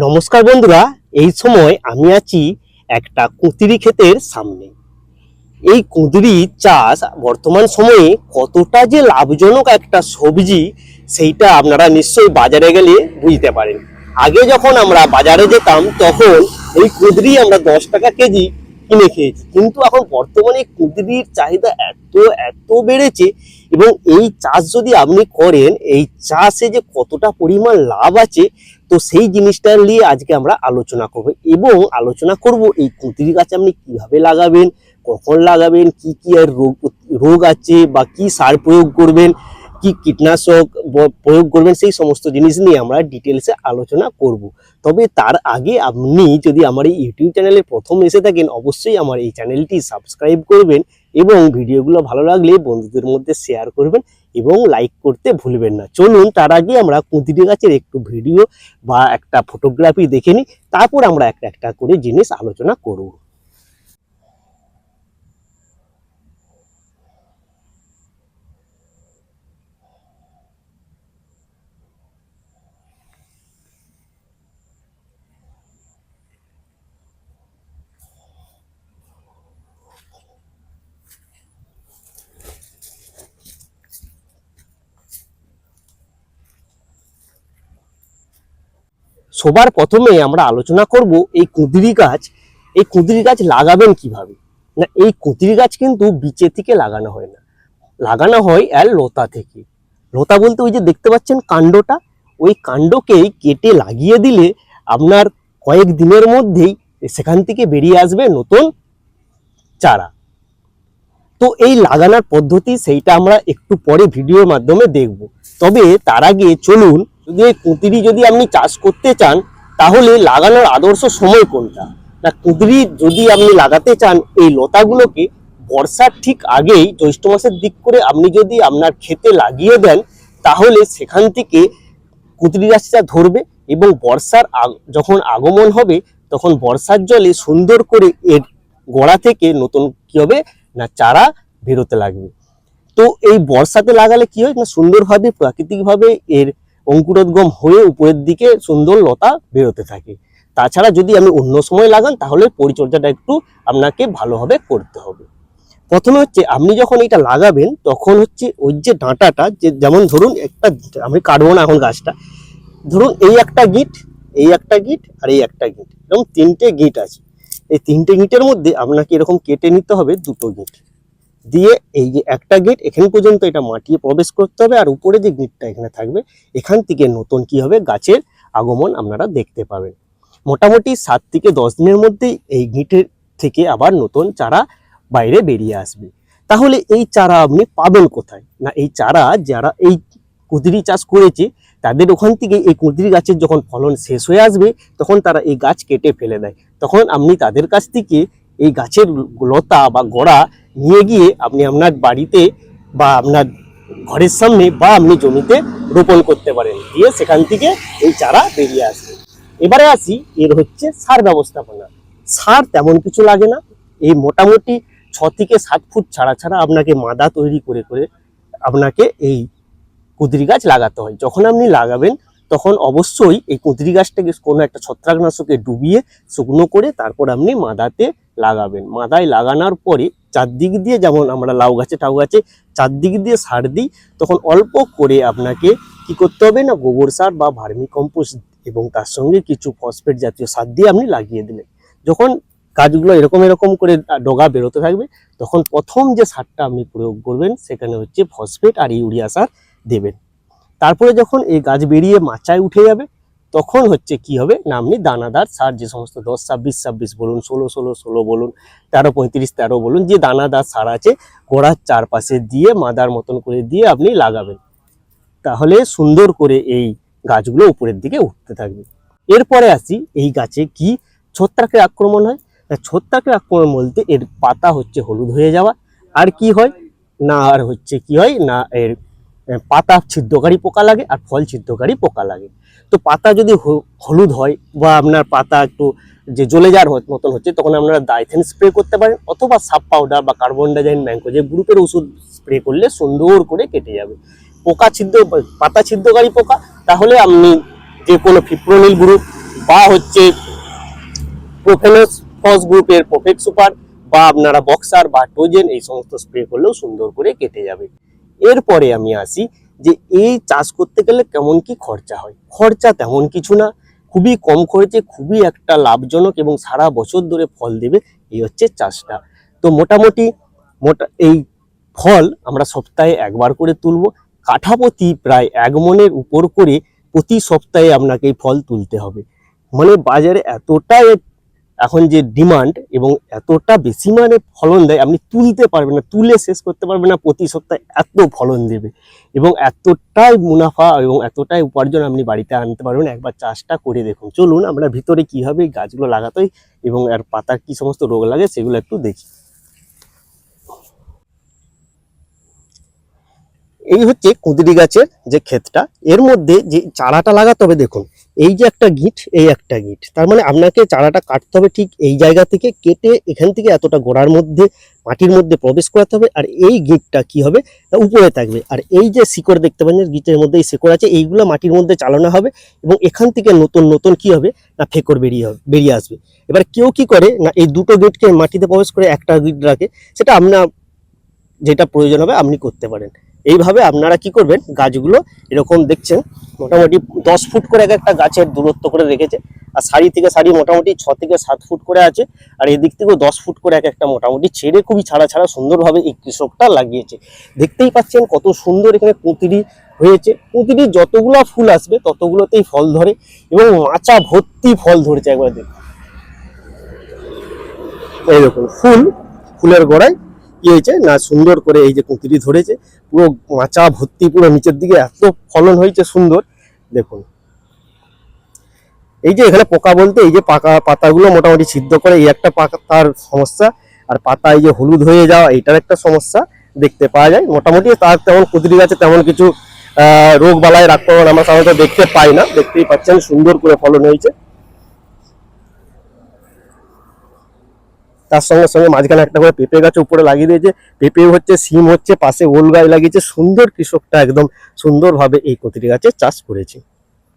নমস্কার বন্ধুরা, এই সময় আমি আছি একটা কুঁদরি ক্ষেতের সামনে। এই কুঁদরি চাষ বর্তমান সময়ে কতটা যে লাভজনক একটা সবজি সেইটা আপনারা নিশ্চয়ই বাজারে গেলে বুঝতে পারেন। আগে যখন আমরা বাজারে যেতাম তখন এই কুঁদরি আমরা 10 টাকা কেজি কিনে খেয়েছি, কিন্তু এখন বর্তমানে কুঁদরির চাহিদা এত এত বেড়েছে এবং এই চাষ যদি আপনি করেন, এই চাষে যে কতটা পরিমাণ লাভ আছে, তো সেই জিনিসটা নিয়ে আজকে আমরা আলোচনা করব এবং আলোচনা করব এই কুঁদরি গাছ আপনি কিভাবে লাগাবেন, কখন লাগাবেন, কি কি আর রোগ আছে বা কি সার প্রয়োগ করবেন, কি কীটনাশক প্রয়োগ করবেন, সেই সমস্ত জিনিস নিয়ে আমরা ডিটেলসে আলোচনা করব। তবে তার আগে আপনি যদি আমার এই ইউটিউব চ্যানেলে প্রথম এসে থাকেন, অবশ্যই আমার এই চ্যানেলটি সাবস্ক্রাইব করবেন এবং ভিডিওগুলো ভালো লাগলে বন্ধুদের মধ্যে শেয়ার করবেন এবং লাইক করতে ভুলবেন না। চলুন তার আগে আমরা কুঁদরি গাছের একটু ভিডিও বা একটা ফটোগ্রাফি দেখে নিই, তারপর আমরা একটা একটা করে জিনিস আলোচনা করব। সবার প্রথমে আমরা আলোচনা করব এই কুঁদরি গাছ। এই কুঁদরি গাছ লাগাবেন কিভাবে। না, এই কুঁদরি গাছ কিন্তু বীজে থেকে লাগানো হয় না, লাগানো হয় এর লতা থেকে। লতা বলতে ওই যে দেখতে পাচ্ছেন কাণ্ডটা, ওই কাণ্ডকেই কেটে লাগিয়ে দিলে আপনার কয়েক দিনের মধ্যেই সেখান থেকে বেরিয়ে আসবে নতুন চারা। তো এই লাগানোর পদ্ধতি সেইটা আমরা একটু পরে ভিডিওর মাধ্যমে দেখব। তবে তার আগে চলুন, যদি এই কুঁদরি যদি আপনি চাষ করতে চান তাহলে লাগানোর আদর্শ সময় কোনটা। না, কুঁদরি যদি আপনি লাগাতে চান এই লতাগুলোকে বর্ষার ঠিক আগেই জ্যৈষ্ঠ মাসের দিক করে আপনি যদি আপনার ক্ষেতে লাগিয়ে দেন, তাহলে সেখান থেকে কুঁদরি গাছটা ধরবে এবং বর্ষার যখন আগমন হবে তখন বর্ষার জলে সুন্দর করে এর গোড়া থেকে নতুন কি হবে না চারা বেরোতে লাগবে। তো এই বর্ষাতে লাগালে কি হয় না, সুন্দরভাবে প্রাকৃতিকভাবে এর অঙ্কুরোদ্গম হয়ে উপরের দিকে সুন্দর লতা বেরোতে থাকে। তাছাড়া যদি আপনি অন্য সময় লাগান তাহলে পরিচর্যাটা একটু আপনাকে ভালোভাবে করতে হবে। প্রথমে হচ্ছে আপনি যখন এটা লাগাবেন তখন হচ্ছে ওই যে ডাঁটাটা, যে যেমন ধরুন একটা, আমি কাটবো না এখন গাছটা, ধরুন এই একটা গিট, এই একটা গিট আর এই একটা গিট, এরকম 3টে গিট আছে। এই 3টে গিটের মধ্যে আপনাকে এরকম কেটে নিতে হবে 2টো গিট দিয়ে, এই যে একটা গেট এখান পর্যন্ত এটা মাটিয়ে প্রবেশ করতে হবে, আর উপরে যে গিটটা এখানে থাকবে এখান থেকে নতুন কি হবে গাছের আগমন আপনারা দেখতে পাবেন। মোটামুটি 7 থেকে 10 দিনের মধ্যেই এই গিটের থেকে আবার নতুন চারা বাইরে বেরিয়ে আসবে। তাহলে এই চারা আপনি পাবেন কোথায়। না, এই চারা যারা এই কুঁদরি চাষ করেছে তাদের ওখান থেকে এই কুঁদরি গাছের যখন ফলন শেষ হয়ে আসবে তখন তারা এই গাছ কেটে ফেলে দেয়। তখন আপনি তাদের কাছ থেকে এই গাছের লতা বা গোড়া নিয়ে গিয়ে আপনি আপনার বাড়িতে বা আপনার ঘরের সামনে বা আপনি জমিতে রোপণ করতে পারেন, দিয়ে সেখান থেকে এই চারা বেরিয়ে আসবে। এবারে আসি এর হচ্ছে সার ব্যবস্থাপনা। সার তেমন কিছু লাগে না। এই মোটামুটি 6 থেকে 7 ফুট ছাড়া ছাড়া আপনাকে মাদা তৈরি করে করে আপনাকে এই কুঁদরি গাছ লাগাতে হয়। যখন আপনি লাগাবেন তখন অবশ্যই এই কুঁদরি গাছটাকে কোনো একটা ছত্রাকনাশকে ডুবিয়ে শুকনো করে তারপর আপনি মাদাতে লাগাবেন। মাদায় লাগানোর পরে চারদিক দিয়ে, যেমন আমরা লাউ গাছে টাউ গাছে চারদিক দিয়ে সার দিই, তখন অল্প করে আপনাকে কি করতে হবে না, গোবর সার বা ভার্মি কম্পোস্ট এবং তার সঙ্গে কিছু ফসফেট জাতীয় সার দিয়ে আপনি লাগিয়ে দিলেন। যখন গাছগুলো এরকম এরকম করে ডগা বেরোতে থাকবে তখন প্রথম যে সারটা আপনি প্রয়োগ করবেন সেখানে হচ্ছে ফসফেট আর ইউরিয়া সার দেবেন। তারপরে যখন এই গাছ বেরিয়ে মাচায় উঠে যাবে তখন হচ্ছে কি হবে না, আপনি দানাদার সার যে সমস্ত 10-26-26 বলুন, 16-16-16 বলুন, 13-35-13 বলুন, যে দানাদার সার আছে গোড়ার চারপাশে দিয়ে মাদার মতন করে দিয়ে আপনি লাগাবেন। তাহলে সুন্দর করে এই গাছগুলো উপরের দিকে উঠতে থাকবে। এরপরে আসি এই গাছে কি ছত্রাকের আক্রমণ হয়। ছত্রাকের আক্রমণ বলতে এর পাতা হচ্ছে হলুদ হয়ে যাওয়া, আর কি হয় না, আর হচ্ছে কি হয় না, এর পাতা ছিদ্রকারী পোকা লাগে আর ফল ছিদ্রকারী পোকা লাগে। তো পাতা যদি হলুদ হয় বা আপনার পাতা একটু যে জ্বলে যাওয়ার মতন হচ্ছে তখন আপনারা ডাইথেন স্প্রে করতে পারেন, অথবা সাব পাউডার বা কার্বনডাইজিম ম্যাঙ্কো যে গ্রুপের ওষুধ স্প্রে করলে সুন্দর করে কেটে যাবে পোকা ছিদ্র, পাতা ছিদ্রকারী পোকা। তাহলে আপনি যে কোনো ফিপ্রোনিল গ্রুপ বা হচ্ছে প্রোফেনস ফস গ্রুপের প্রোফেক্ট সুপার বা আপনারা বক্সার বা টোজেন এই সমস্ত স্প্রে করলেও সুন্দর করে কেটে যাবে। এরপরে আমি আসি যে এই চাষ করতে গেলে কেমন কি খরচা হয়। খরচা তেমন কিছু না, খুবই কম খরচে খুবই একটা লাভজনক এবং সারা বছর ধরে ফল দেবে এই হচ্ছে চাষটা। তো মোটামুটি এই ফল আমরা সপ্তাহে একবার করে তুলবো। কাঠাপ্রতি প্রায় 1 মণের উপর করে প্রতি সপ্তাহে আপনাকে এই ফল তুলতে হবে। মানে বাজারে এতটাই এখন যে ডিমান্ড এবং এতটা বেশি মানে ফলন দেয়, আপনি তুলতে পারবেন না, তুলে শেষ করতে পারবেন না, প্রতি সপ্তাহে এত ফলন দেবে এবং এতটাই মুনাফা এবং এতটাই উপার্জন আপনি বাড়িতে আনতে পারবেন। একবার চাষটা করে দেখুন। চলুন আমরা ভিতরে কিভাবে এই গাছগুলো লাগাতে হয় এবং এর পাতার কি সমস্ত রোগ লাগে সেগুলো একটু দেখি। এই হচ্ছে কুঁদরি গাছের যে ক্ষেতটা, এর মধ্যে যে চারাটা লাগাতে হবে দেখুন, এই যে একটা গিঁট, এই একটা গিঁট, তার মানে আপনাকে চারাটা কাটতে হবে ঠিক এই জায়গা থেকে, কেটে এখান থেকে এতটা গোড়ার মধ্যে মাটির মধ্যে প্রবেশ করাতে হবে। আর এই গিঁটটা কি হবে, উপরে থাকবে। আর এই যে শিকড় দেখতে পাচ্ছেন গিঁটের মধ্যে এই শিকড় আছে, এইগুলো মাটির মধ্যে চালানো হবে এবং এখান থেকে নতুন নতুন কি হবে না ফেকর বেরিয়ে আসবে। এবার কেউ কি করে না এই দুটো গিঁটকে মাটিতে প্রবেশ করে একটা গিঁট রাখে, সেটা আপনার যেটা প্রয়োজন হবে আপনি করতে পারেন। এইভাবে আপনারা কি করবেন, গাছগুলো এরকম দেখছেন মোটামুটি 10 ফুট করে এক একটা গাছের দূরত্ব করে রেখেছে। আর সারি থেকে সারি মোটামুটি 6 থেকে 7 ফুট করে আছে। আর এদিক থেকেও 10 ফুট করে এক একটা মোটামুটি ছেড়ে খুবই ছাড়া ছাড়া সুন্দরভাবে এই কৃষকটা লাগিয়েছে। দেখতেই পাচ্ছেন কত সুন্দর এখানে কুঁতিরি হয়েছে। কুঁতিরির যতগুলো ফুল আসবে ততগুলোতেই ফল ধরে এবং মাচা ভর্তি ফল ধরেছে। একবার দেখুন এইরকম ফুলের গোড়ায় কি হয়েছে না সুন্দর করে এই যে কুঁতিরি ধরেছে, পুরো মাচা ভর্তি, পুরো নিচের দিকে এত ফলন হয়েছে সুন্দর। দেখুন এই যে এখানে পোকা বলতে এই যে পাতাগুলো মোটামুটি ছিদ্র করে, এই একটা পাতার সমস্যা। আর পাতা এই যে হলুদ হয়ে যাওয়া, এটার একটা সমস্যা দেখতে পাওয়া যায়। মোটামুটি তার তেমন কুঁদরি গাছে তেমন কিছু রোগ বালাই আক্রমণ আমরা সাধারণত দেখতে পাই না। দেখতেই পাচ্ছেন সুন্দর করে ফলন হয়েছে। তার সঙ্গে সঙ্গে মাঝখানে একটা করে পেঁপে গাছ উপরে লাগিয়ে দিয়েছে, পেঁপে হচ্ছে, সিম হচ্ছে, পাশে ওল গাছ লাগিয়েছে। সুন্দর কৃষকটা একদম সুন্দরভাবে এই কুঁদরি গাছের চাষ করেছে।